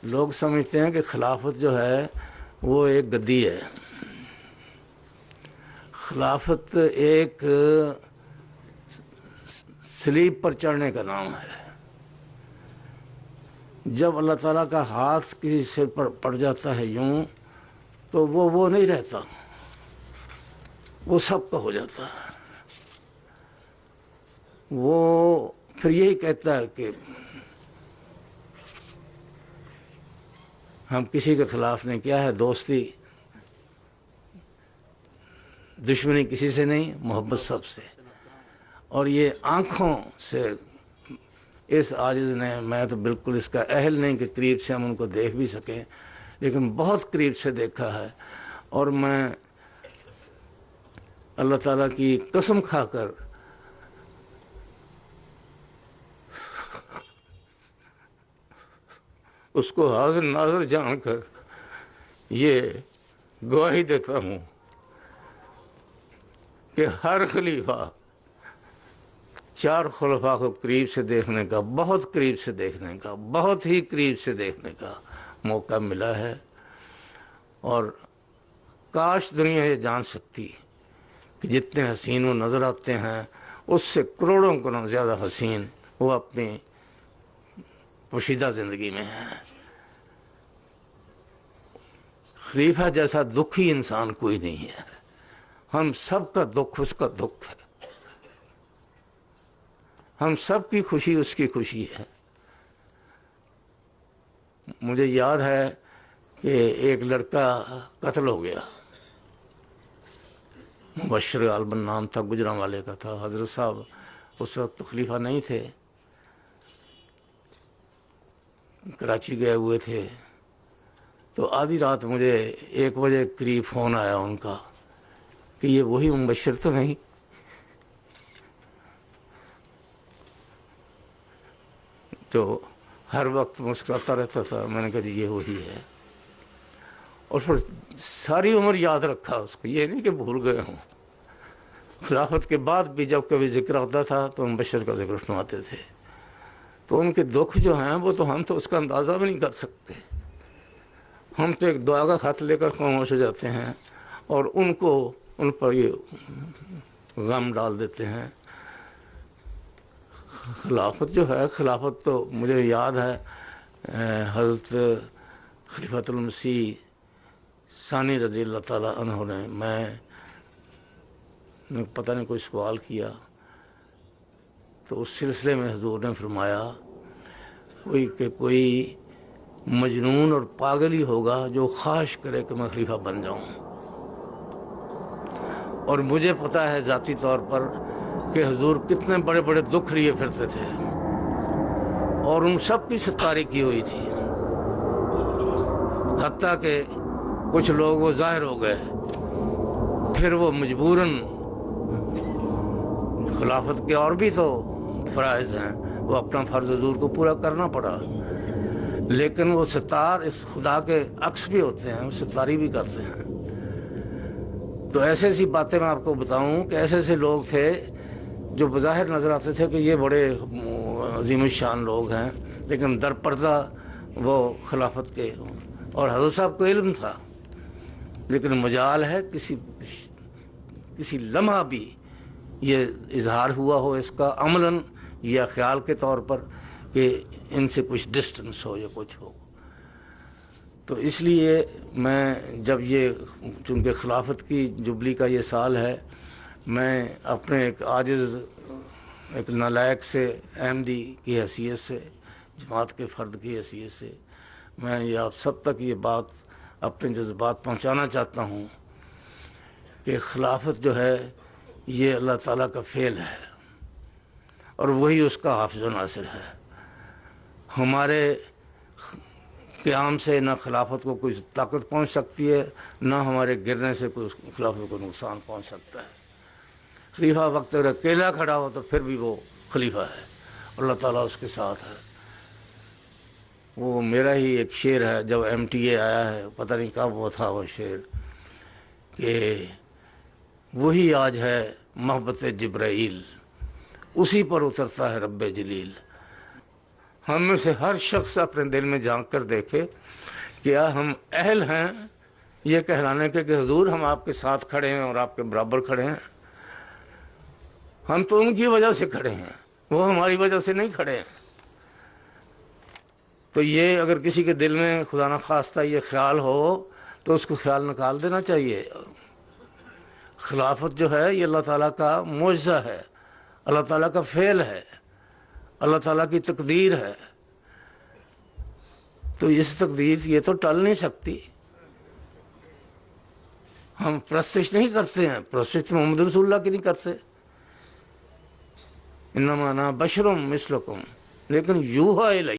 لوگ سمجھتے ہیں کہ خلافت جو ہے وہ ایک گدی ہے. خلافت ایک سلیب پر چڑھنے کا نام ہے. جب اللہ تعالیٰ کا ہاتھ کسی سر پر پڑ جاتا ہے یوں تو وہ نہیں رہتا، وہ سب کا ہو جاتا ہے. وہ پھر یہی کہتا ہے کہ ہم کسی کے خلاف نہیں، کیا ہے دوستی، دشمنی کسی سے نہیں، محبت سب سے. اور یہ آنکھوں سے اس عاجز نے، میں تو بالکل اس کا اہل نہیں کہ قریب سے ہم ان کو دیکھ بھی سکیں، لیکن بہت قریب سے دیکھا ہے. اور میں اللہ تعالیٰ کی قسم کھا کر اس کو حاضر ناظر جان کر یہ گواہی دیتا ہوں کہ ہر خلیفہ 4 خلفاء کو قریب سے دیکھنے کا، بہت قریب سے دیکھنے کا، بہت ہی قریب سے دیکھنے کا موقع ملا ہے. اور کاش دنیا یہ جان سکتی کہ جتنے حسین وہ نظر آتے ہیں اس سے کروڑوں گنا زیادہ حسین وہ اپنی پوشیدہ زندگی میں ہیں. خلیفہ جیسا دکھی انسان کوئی نہیں ہے. ہم سب کا دکھ اس کا دکھ ہے، ہم سب کی خوشی اس کی خوشی ہے. مجھے یاد ہے کہ ایک لڑکا قتل ہو گیا، مبشر غالباً نام تھا، گجرانوالے کا تھا. حضرت صاحب اس وقت خلیفہ نہیں تھے، کراچی گئے ہوئے تھے. تو آدھی رات مجھے 1 بجے قریب فون آیا ان کا کہ یہ وہی مبشر تو نہیں. تو ہر وقت مسکراتا رہتا تھا. میں نے کہا جی یہ وہی ہے. اور پھر ساری عمر یاد رکھا اس کو، یہ نہیں کہ بھول گئے ہوں. خلافت کے بعد بھی جب کبھی ذکر آتا تھا تو مبشر کا ذکر سناتے تھے. تو ان کے دکھ جو ہیں وہ تو ہم تو اس کا اندازہ بھی نہیں کر سکتے. ہم تو ایک دعا کا خط لے کر خاموش ہو جاتے ہیں اور ان پر یہ غم ڈال دیتے ہیں. خلافت جو ہے، خلافت تو مجھے یاد ہے حضرت خلیفۃ المسیح ثانی رضی اللہ تعالیٰ عنہ نے، میں پتہ نہیں کوئی سوال کیا تو اس سلسلے میں حضور نے فرمایا کوئی مجنون اور پاگل ہی ہوگا جو خواہش کرے کہ میں خلیفہ بن جاؤں. اور مجھے پتہ ہے ذاتی طور پر کہ حضور کتنے بڑے بڑے دکھ لیے پھرتے تھے اور ان سب کی ستاری کی ہوئی تھی، حتیٰ کہ کچھ لوگ وہ ظاہر ہو گئے. پھر وہ مجبوراً، خلافت کے اور بھی تو فرائض ہیں، وہ اپنا فرض حضور کو پورا کرنا پڑا، لیکن وہ ستار اس خدا کے عکس بھی ہوتے ہیں، وہ ستاری بھی کرتے ہیں. تو ایسے ایسی باتیں میں آپ کو بتاؤں کہ ایسے ایسے لوگ تھے جو بظاہر نظر آتے تھے کہ یہ بڑے عظیم الشان لوگ ہیں، لیکن در پردہ وہ خلافت کے. اور حضرت صاحب کو علم تھا، لیکن مجال ہے کسی لمحہ بھی یہ اظہار ہوا ہو اس کا عملاً یا خیال کے طور پر کہ ان سے کچھ ڈسٹنس ہو یا کچھ ہو. تو اس لیے میں جب یہ چونکہ خلافت کی جبلی کا یہ سال ہے، میں اپنے ایک عاجز، ایک نالائق سے احمدی کی حیثیت سے، جماعت کے فرد کی حیثیت سے، میں یہ آپ سب تک یہ بات، اپنے جذبات پہنچانا چاہتا ہوں کہ خلافت جو ہے یہ اللہ تعالیٰ کا فعل ہے اور وہی اس کا حافظ و ناصر ہے. ہمارے قیام سے نہ خلافت کو کوئی طاقت پہنچ سکتی ہے، نہ ہمارے گرنے سے کوئی خلافت کو نقصان پہنچ سکتا ہے. خلیفہ وقت اگر اکیلا کھڑا ہو تو پھر بھی وہ خلیفہ ہے، اللہ تعالیٰ اس کے ساتھ ہے. وہ میرا ہی ایک شعر ہے، جب MTA آیا ہے، پتہ نہیں کب وہ تھا وہ شعر، کہ وہی آج ہے محبت جبرائیل، اسی پر اترتا ہے رب جلیل. ہم میں سے ہر شخص اپنے دل میں جھانک کر دیکھے کیا ہم اہل ہیں یہ کہلانے کے کہ حضور ہم آپ کے ساتھ کھڑے ہیں اور آپ کے برابر کھڑے ہیں؟ ہم تو ان کی وجہ سے کھڑے ہیں، وہ ہماری وجہ سے نہیں کھڑے ہیں۔ تو یہ اگر کسی کے دل میں خدا نخواستہ یہ خیال ہو تو اس کو خیال نکال دینا چاہیے۔ خلافت جو ہے یہ اللہ تعالیٰ کا معجزہ ہے، اللہ تعالیٰ کا فعل ہے، اللہ تعالیٰ کی تقدیر ہے۔ تو اس تقدیر یہ تو ٹل نہیں سکتی۔ ہم پرستش نہیں کرتے ہیں، پرستش محمد رسول اللہ کی نہیں کرتے، انما انا بشر مثلکم، لیکن یوحی الی